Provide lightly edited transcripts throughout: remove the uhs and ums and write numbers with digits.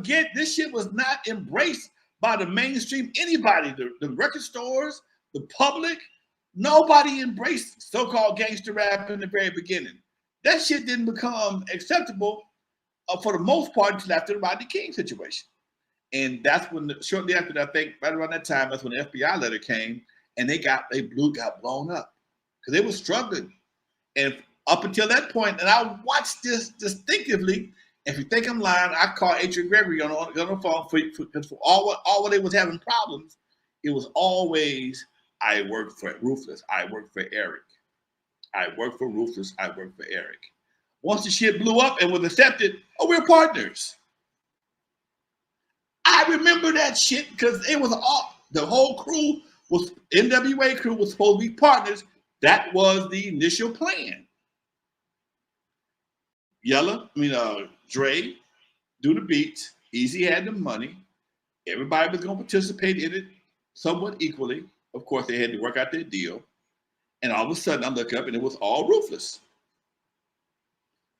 forget, this shit was not embraced by the mainstream anybody, the record stores, the public. Nobody embraced so-called gangster rap in the very beginning. That shit didn't become acceptable for the most part until after the Rodney King situation. And that's when, shortly after that, I think right around that time, that's when the FBI letter came, and got blown up because they were struggling. And up until that point, and I watched this distinctively. If you think I'm lying, I called Adrian Gregory on the phone for all when they was having problems. It was always, I work for Ruthless, I work for Eric. I work for Ruthless, I work for Eric. Once the shit blew up and was accepted, oh, we're partners. I remember that shit because it was all, the whole crew was, N.W.A. crew was supposed to be partners. That was the initial plan. Dre do the beats. Eazy had the money. Everybody was going to participate in it somewhat equally. Of course, they had to work out their deal. And all of a sudden, I look up and it was all Ruthless.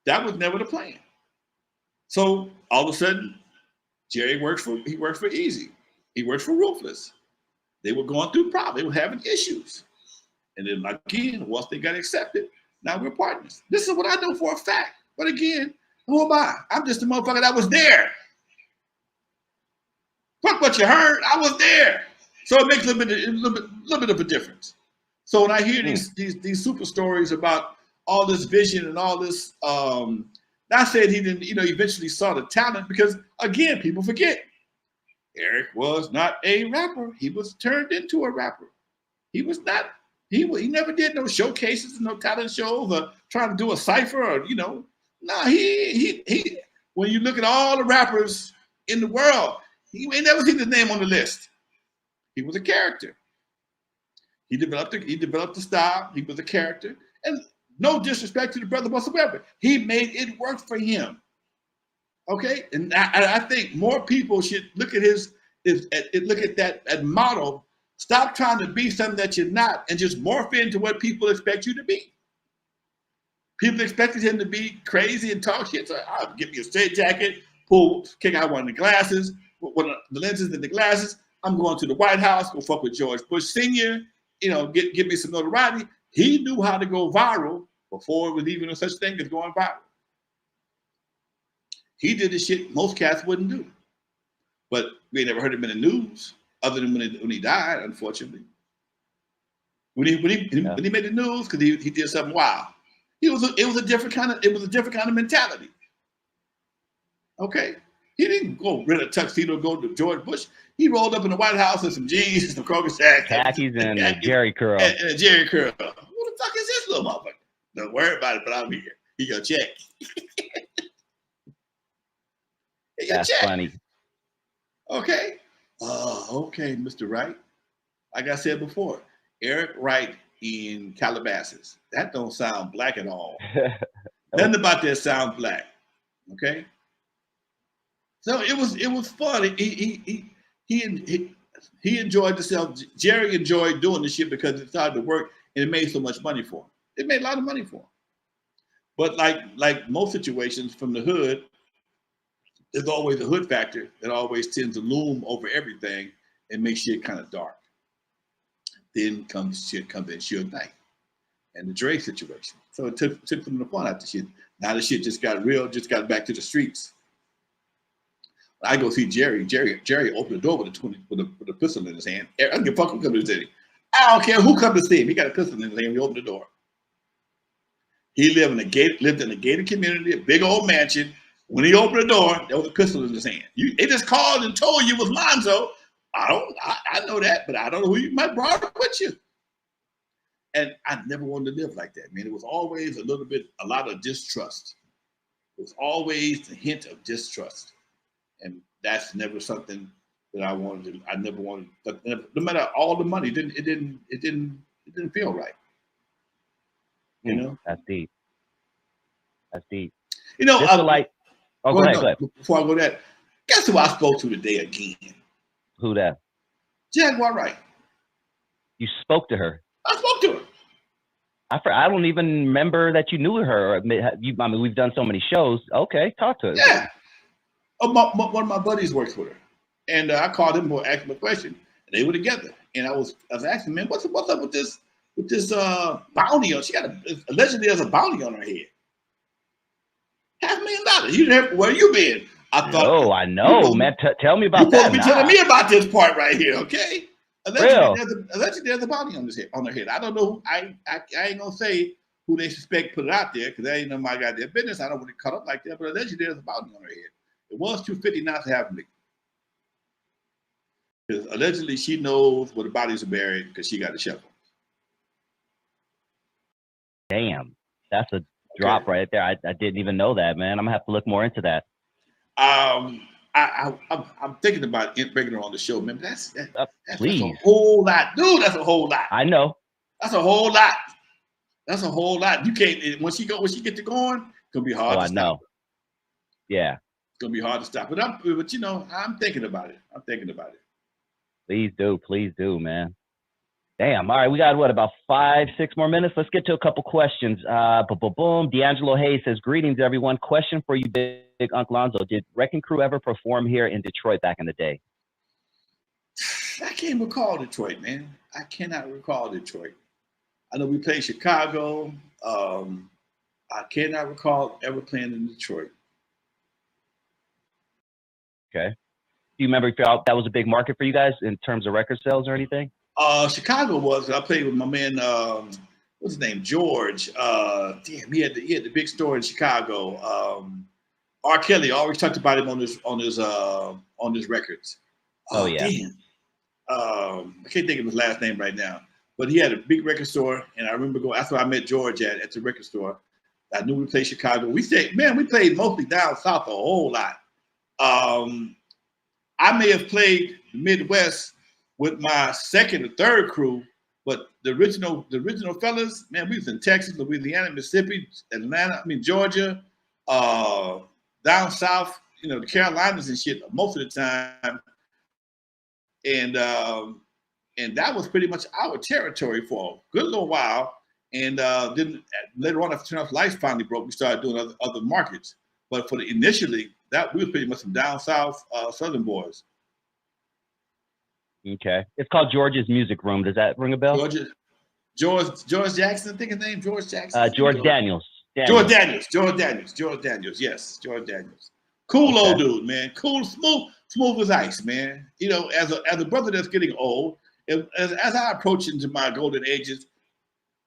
That was never the plan. So all of a sudden, Jerry works for Eazy. He works for Ruthless. They were going through problems. They were having issues. And then again, once they got accepted, now we're partners. This is what I know for a fact. But again, who am I? I'm just a motherfucker that was there. Fuck what you heard. I was there. So it makes a little bit of a difference. So when I hear these super stories about all this vision and all this, not saying he didn't, eventually saw the talent, because again, people forget. Eric was not a rapper. He was turned into a rapper. He was not. He never did no showcases, no talent shows, or trying to do a cipher, or No, he. When you look at all the rappers in the world, you ain't never seen his name on the list. He was a character. He developed the style. He was a character, and no disrespect to the brother whatsoever. He made it work for him. Okay, and I think more people should look at look at that model. Stop trying to be something that you're not, and just morph into what people expect you to be. People expected him to be crazy and talk shit. So I'll give me a straight jacket, kick out one of the glasses, one of the lenses and the glasses. I'm going to the White House, go fuck with George Bush Sr., give me some notoriety. He knew how to go viral before it was even a such thing as going viral. He did the shit most cats wouldn't do. But we ain't never heard him in the news, other than when he died, unfortunately. When he made the news, because he did something wild. It was a different kind of mentality. Okay? He didn't go rent a tuxedo, go to George Bush. He rolled up in the White House in some jeans, some Kroger sacks, khakis, and a Jerry curl. And a Jerry curl. Who the fuck is this little motherfucker? Don't worry about it, but I'm here. He gonna check. That's funny. Okay. Okay, Mr. Wright. Like I said before, Eric Wright in Calabasas. That don't sound black at all. Nothing about that sounds black. Okay. So it was fun. He enjoyed himself. Jerry enjoyed doing the shit because it started to work and it made so much money for him. It made a lot of money for him. But like most situations from the hood, there's always a hood factor that always tends to loom over everything and make shit kind of dark. Then comes Suge Knight and the Dre situation. So it took some of the fun out the shit. Now the shit just got real, just got back to the streets. I go see Jerry. Jerry opened the door with a pistol in his hand. I don't give a fuck who comes to the city. I don't care who comes to see him. He got a pistol in his hand. He opened the door. He lived in a gated community, a big old mansion. When he opened the door, there was a pistol in his hand. They just called and told you it was Lonzo. I know that, but I don't know who you might brought up with you. And I never wanted to live like that, man. It was always a lot of distrust. It was always a hint of distrust. And that's never something that I wanted to. I never wanted. No matter all the money, it didn't feel right. You know. That's deep. That's deep. You know, go ahead. Before I go that, guess who I spoke to today again? Who that? Jaguar Wright. You spoke to her. I spoke to her. I don't even remember that you knew her. I mean, we've done so many shows. Okay, talk to her. Yeah. Oh, one of my buddies works with her, and I called him to ask him a question, and they were together. And I was asking, man, what's up with this bounty on? She got allegedly there's a bounty on her head, $500,000. You didn't have, where you been? I thought. Oh, I know, man. Tell me about you supposed that. to be telling me about this part right here, okay? Allegedly, there's a bounty on her head. I don't know. I ain't gonna say who they suspect put it out there because that ain't none of my goddamn business. I don't want to cut up like that, but allegedly there's a bounty on her head. It was $250 not to have me. Because allegedly she knows where the bodies are buried because she got a shovel. Damn, that's a drop right there. I didn't even know that, man. I'm gonna have to look more into that. I'm thinking about bringing her on the show, man. That's a whole lot, dude. That's a whole lot. I know. That's a whole lot. That's a whole lot. You can't when she get to going, it's gonna be hard to stop. I know. Yeah. It's gonna be hard to stop. But you know, I'm thinking about it. Please do, man. Damn. All right, we got what, about 5-6 more minutes? Let's get to a couple questions. Boom. D'Angelo Hayes says, "Greetings, everyone. Question for you, Big Uncle Lonzo. Did Wrecking Crew ever perform here in Detroit back in the day?" I can't recall Detroit, man. I cannot recall Detroit. I know we played Chicago. I cannot recall ever playing in Detroit. Okay. Do you remember if that was a big market for you guys in terms of record sales or anything? Chicago was. I played with my man. What's his name? George. Damn, he had the big store in Chicago. R. Kelly always talked about him on his records. Oh yeah. Damn. I can't think of his last name right now, but he had a big record store, and I remember going. That's where I met George at the record store. I knew we played Chicago. We played mostly down south a whole lot. I may have played the Midwest with my second or third crew, but the original fellas, man, we was in Texas, Louisiana, Mississippi, Atlanta, Georgia, down south, you know, the Carolinas and shit most of the time. And that was pretty much our territory for a good little while. And then later on, after Turn Off the Lights finally broke, we started doing other markets. But for initially, that we were pretty much some down south southern boys. Okay, it's called George's Music Room. Does that ring a bell? George Jackson, I think his name, George Jackson. George Daniels. George Daniels. Yes, George Daniels. Cool old dude, man. Cool, smooth as ice, man. You know, as a brother that's getting old, as I approach into my golden ages,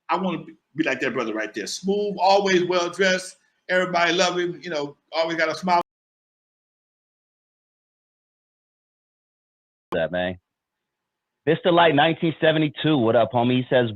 I want to be like that brother right there. Smooth, always well dressed. Everybody love him. You know, always got a smile. That man. Mr. Light 1972. What up, homie? He says,